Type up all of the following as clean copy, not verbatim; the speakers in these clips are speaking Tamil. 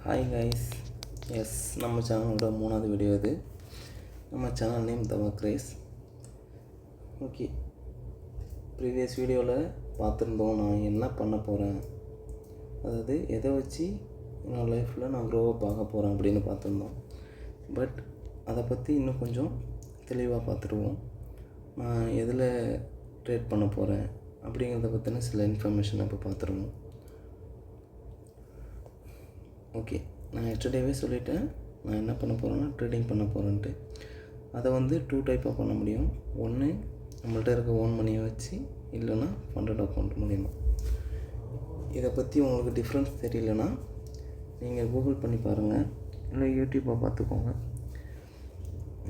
Hi guys. நம்ம சேனலோட 3வது வீடியோ இது. நம்ம சேனல் நேம் தவ கிரேஸ். ஓகே, ப்ரீவியஸ் வீடியோவில் பார்த்துருந்தோம் நான் என்ன பண்ண போகிறேன், அதாவது எதை வச்சு என்னோடய லைஃப்பில் நான் க்ரோஅப் ஆக போகிறேன் அப்படின்னு பார்த்துருந்தோம். பட் அதை பற்றி இன்னும் கொஞ்சம் தெளிவாக பார்த்துருவோம். நான் எதில் ட்ரேட் பண்ண போகிறேன் அப்படிங்கிறத பற்றின சில இன்ஃபர்மேஷனை இப்போ பார்த்துருவோம். ஓகே, நான் எஸ்டர்டேவே சொல்லிட்டேன் நான் என்ன பண்ண போகிறேன்னா ட்ரேடிங் பண்ண போகிறேன்ட்டு. அதை வந்து 2 டைப்பாக பண்ண முடியும். ஒன்று, நம்மள்ட்ட இருக்க ஓன் மணியை வச்சு, இல்லைன்னா ஃபண்டட் அக்கௌண்ட் மூலிமா. இதை பற்றி உங்களுக்கு டிஃப்ரென்ஸ் தெரியலனா நீங்கள் கூகுள் பண்ணி பாருங்கள், இல்லை யூடியூப்பை பார்த்துக்கோங்க.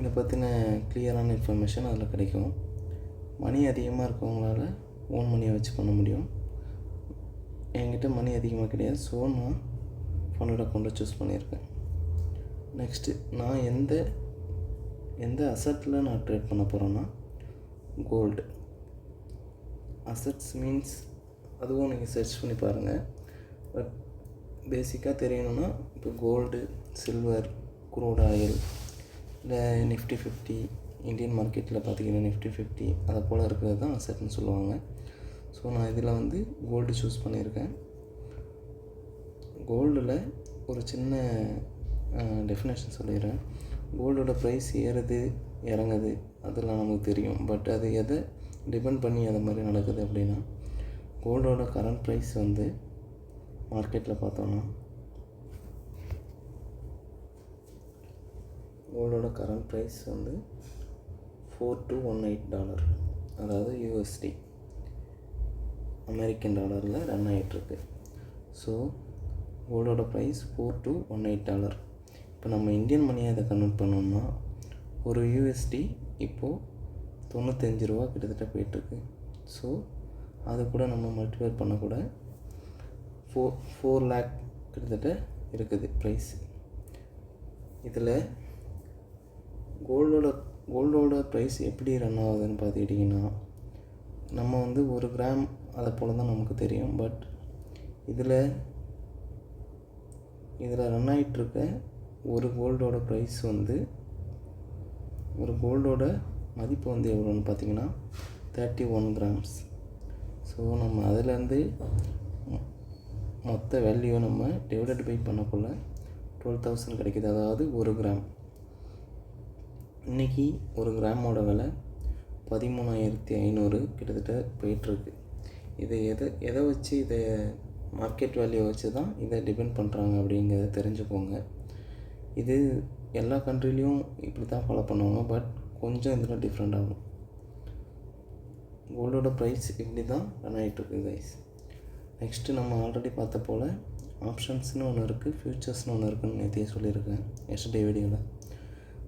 இதை பற்றின கிளியரான இன்ஃபர்மேஷன் அதில் கிடைக்கும். மணி அதிகமாக இருக்கவங்களால ஓன் மணியை வச்சு பண்ண முடியும். என்கிட்ட மணி அதிகமாக கிடையாது, ஸோ நான் ஃபண்டட் அக்கௌண்ட்டை சூஸ் பண்ணியிருக்கேன். நெக்ஸ்ட்டு, நான் எந்த அசட்டில் நான் ட்ரேட் பண்ண போகிறேன்னா கோல்டு. அசட்ஸ் மீன்ஸ் அதுவும் நீங்கள் சர்ச் பண்ணி பாருங்கள். பட் பேசிக்காக தெரியணுன்னா இப்போ கோல்டு, சில்வர், க்ரூட் ஆயில், இல்லை நிஃப்டி 50, இந்தியன் மார்க்கெட்டில் பார்த்திங்கன்னா நிஃப்டி 50 அதை போல் இருக்கிறது தான் அசட்னு சொல்லுவாங்க. ஸோ நான் இதில் வந்து கோல்டு சூஸ் பண்ணியிருக்கேன். கோல்டில் ஒரு சின்ன டெஃபினேஷன் சொல்லிடுறேன். கோல்டோட ப்ரைஸ் ஏறுது இறங்குது அதெல்லாம் நமக்கு தெரியும். பட் அது எதை டிபெண்ட் பண்ணி அது மாதிரி நடக்குது அப்படின்னா, கோல்டோட கரண்ட் ப்ரைஸ் வந்து மார்க்கெட்டில் பார்த்தோன்னா கோல்டோட கரண்ட் ப்ரைஸ் வந்து $4,218, அதாவது USD, அமெரிக்கன் டாலரில் ரன் ஆகிட்டுருக்கு. ஸோ கோல்டோட ப்ரைஸ் $4,218. இப்போ நம்ம இந்தியன் மணியாக இதை கன்வெர்ட் பண்ணோம்னா ஒரு USD இப்போது $95 கிட்டத்தட்ட போயிட்டுருக்கு. ஸோ அது கூட நம்ம மல்டிப்ளை பண்ணக்கூட 4 lakh கிட்டத்தட்ட இருக்குது ப்ரைஸ். இதில் கோல்டோட ப்ரைஸ் எப்படி ரன் ஆகுதுன்னு பார்த்துக்கிட்டிங்கன்னா, நம்ம வந்து 1 கிராம் அதை போல் தான் நமக்கு தெரியும். பட் இதில் ரன் ஆகிட்டுருக்க ஒரு கோல்டோட ப்ரைஸ் வந்து, ஒரு கோல்டோட மதிப்பு வந்து எவ்வளோன்னு பார்த்திங்கன்னா 31 grams. ஸோ நம்ம அதிலேருந்து மொத்த வேல்யூ நம்ம டிவைடட் பை பண்ணக்குள்ள 12,000 கிடைக்கிது, அதாவது 1 கிராம். இன்றைக்கி 1 கிராமோட விலை 13,500 கிட்டத்தட்ட போயிட்டுருக்கு. இதை எதை வச்சு இதை மார்க்கெட் வேல்யூ வச்சு தான் இதை டிபெண்ட் பண்ணுறாங்க அப்படிங்கிறத தெரிஞ்சுக்கோங்க. இது எல்லா கண்ட்ரிலையும் இப்படி தான் ஃபாலோ பண்ணுவாங்க. பட் கொஞ்சம் இதில் டிஃப்ரெண்ட் ஆகும். கோல்டோட ப்ரைஸ் இப்படி தான் ரன் ஆகிட்டுருக்கு கைஸ். நெக்ஸ்ட்டு நம்ம ஆல்ரெடி பார்த்த போல் ஆப்ஷன்ஸ்னு ஒன்று இருக்குது, ஃப்யூச்சர்ஸ்னு ஒன்று இருக்குதுன்னு நேற்றையே சொல்லியிருக்கேன் எஸ்டர்டே வீடியோவில்.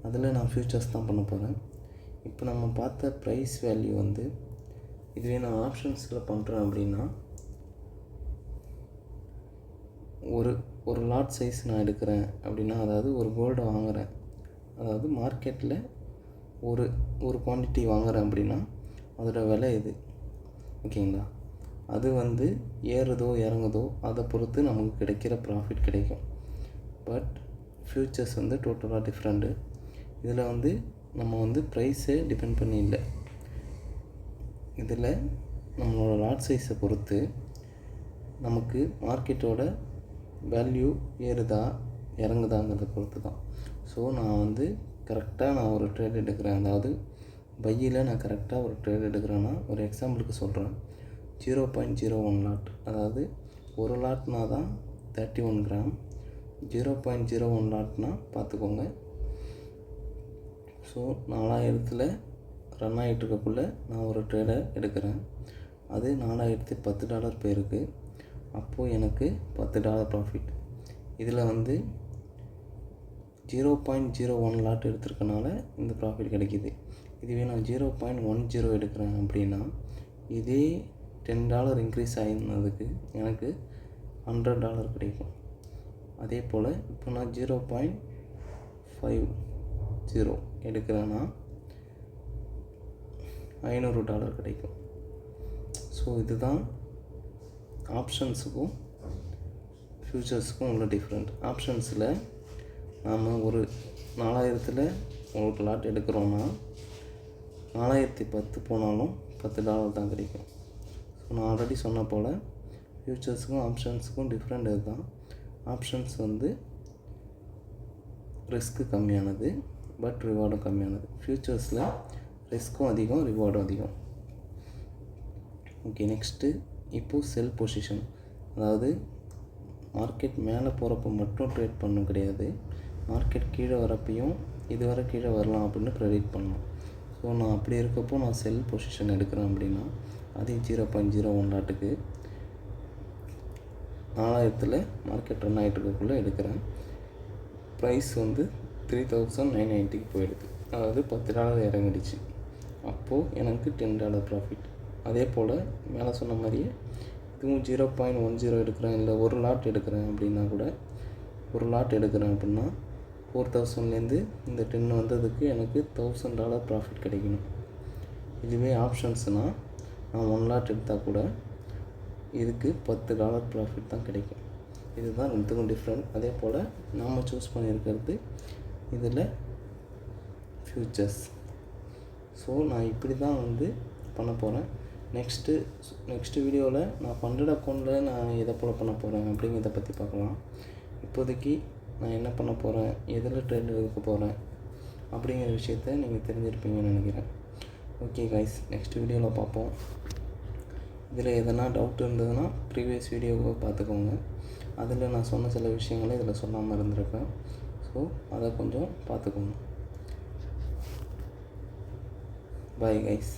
அதில் நான் ஃப்யூச்சர்ஸ் தான் பண்ண போகிறேன். இப்போ நம்ம பார்த்த ப்ரைஸ் வேல்யூ வந்து, இதுவே நான் ஆப்ஷன்ஸில் பண்ணுறேன் அப்படின்னா ஒரு லாட் சைஸ் நான் எடுக்கிறேன் அப்படின்னா, அதாவது ஒரு கோல்டை வாங்குகிறேன், அதாவது மார்க்கெட்டில் ஒரு குவான்டிட்டி வாங்குகிறேன் அப்படின்னா அதோட விலை இது, ஓகேங்களா? அது வந்து ஏறுதோ இறங்குதோ அதை பொறுத்து நமக்கு கிடைக்கிற ப்ராஃபிட் கிடைக்கும். பட் ஃப்யூச்சர்ஸ் வந்து டோட்டலாக டிஃப்ரெண்ட்டு. இதில் வந்து நம்ம வந்து ப்ரைஸே டிபெண்ட் பண்ணி இல்லை. இதில் நம்மளோட லாட் சைஸை பொறுத்து நமக்கு மார்க்கெட்டோட வேல்யூ ஏறுதா இறங்குதாங்கிறத பொறுத்து தான். ஸோ நான் வந்து கரெக்டாக ஒரு ட்ரேட் எடுக்கிறேன், அதாவது பையில் நான் கரெக்டாக ஒரு ட்ரேட் எடுக்கிறேன்னா, ஒரு எக்ஸாம்பிளுக்கு சொல்கிறேன், 0.01 லாட், அதாவது ஒரு லாட்னா தான் 31 கிராம், 0.01 லாட்னா பார்த்துக்கோங்க. ஸோ 4000 ரன் ஆகிட்டுருக்கக்குள்ளே நான் ஒரு ட்ரேடை எடுக்கிறேன், அது $4,010 போயிருக்கு. அப்போது எனக்கு $10 ப்ராஃபிட். இதில் வந்து 0.01 லாட் எடுத்துருக்கனால இந்த ப்ராஃபிட் கிடைக்கிது. இதுவே நான் 0.10 எடுக்கிறேன் அப்படின்னா, இதே $10 இன்க்ரீஸ் ஆகிருந்ததுக்கு எனக்கு $100 கிடைக்கும். அதே போல் இப்போ நான் 0.50 எடுக்கிறேன்னா $500 கிடைக்கும். ஸோ இதுதான் ஆப்ஷன்ஸுக்கும் ஃப்யூச்சர்ஸுக்கும் உள்ள டிஃப்ரெண்ட். ஆப்ஷன்ஸில் நாம் ஒரு 4000 ஒரு லாட் எடுக்கிறோன்னா 4010 போனாலும் $10 தான் கிடைக்கும். ஸோ நான் ஆல்ரெடி சொன்ன போல் ஃப்யூச்சர்ஸுக்கும் ஆப்ஷன்ஸுக்கும் டிஃப்ரெண்ட் இதுதான். ஆப்ஷன்ஸ் வந்து ரிஸ்க்கு கம்மியானது, பட் ரிவார்டும் கம்மியானது. ஃப்யூச்சர்ஸில் ரிஸ்க்கும் அதிகம், ரிவார்டும் அதிகம். ஓகே, நெக்ஸ்ட்டு இப்போது செல் பொசிஷன். அதாவது மார்க்கெட் மேலே போகிறப்ப மட்டும் ட்ரேட் பண்ணணும் கிடையாது, மார்க்கெட் கீழே வரப்பையும் இதுவரை கீழே வரலாம் அப்படின்னு ப்ரெடிக்ட் பண்ணலாம். ஸோ நான் அப்படி இருக்கப்போ நான் செல் பொசிஷன் எடுக்கிறேன் அப்படின்னா அதையும் 0.01 லாட்டுக்கு 4000 மார்க்கெட் ரன் ஆகிட்டு இருக்கக்குள்ளே எடுக்கிறேன். ப்ரைஸ் வந்து 3990 போயிடுது, அதாவது $10 இறங்கிடுச்சு. அப்போது எனக்கு $10 ப்ராஃபிட். அதே போல் மேலே சொன்ன மாதிரியே இதுவும் 0.10 எடுக்கிறேன், இல்லை ஒரு லாட் எடுக்கிறேன் அப்படின்னா கூட, ஒரு லாட் எடுக்கிறேன் அப்படின்னா 4000லேருந்து இந்த 10 வந்ததுக்கு எனக்கு $1000 ப்ராஃபிட் கிடைக்கணும். இதுவே ஆப்ஷன்ஸ்னால் நான் 1 லாட் எடுத்தால் கூட இதுக்கு $10 ப்ராஃபிட் தான் கிடைக்கும். இதுதான் ரெண்டுத்துக்கும் டிஃப்ரெண்ட். அதே போல் நாம் சூஸ் பண்ணியிருக்கிறது இதில் ஃப்யூச்சர்ஸ். ஸோ நான் இப்படி தான் வந்து பண்ண போகிறேன். நெக்ஸ்ட்டு வீடியோவில் நான் ஃபண்டட் அக்கௌண்ட்டில் நான் எதை போல் பண்ண போகிறேன் அப்படிங்கிறத பற்றி பார்க்கலாம். இப்போதைக்கு நான் என்ன பண்ண போகிறேன், எதில் ட்ரேட் எடுக்க போகிறேன் அப்படிங்கிற விஷயத்த நீங்கள் தெரிஞ்சிருப்பீங்கன்னு நினைக்கிறேன். ஓகே கைஸ், நெக்ஸ்ட் வீடியோவில் பார்ப்போம். இதில் எதனா டவுட் இருந்ததுன்னா ப்ரீவியஸ் வீடியோவை பார்த்துக்கோங்க. அதில் நான் சொன்ன சில விஷயங்களை இதில் சொல்லாமல் இருந்திருப்பேன். ஸோ அதை கொஞ்சம் பார்த்துக்கோங்க. Bye guys.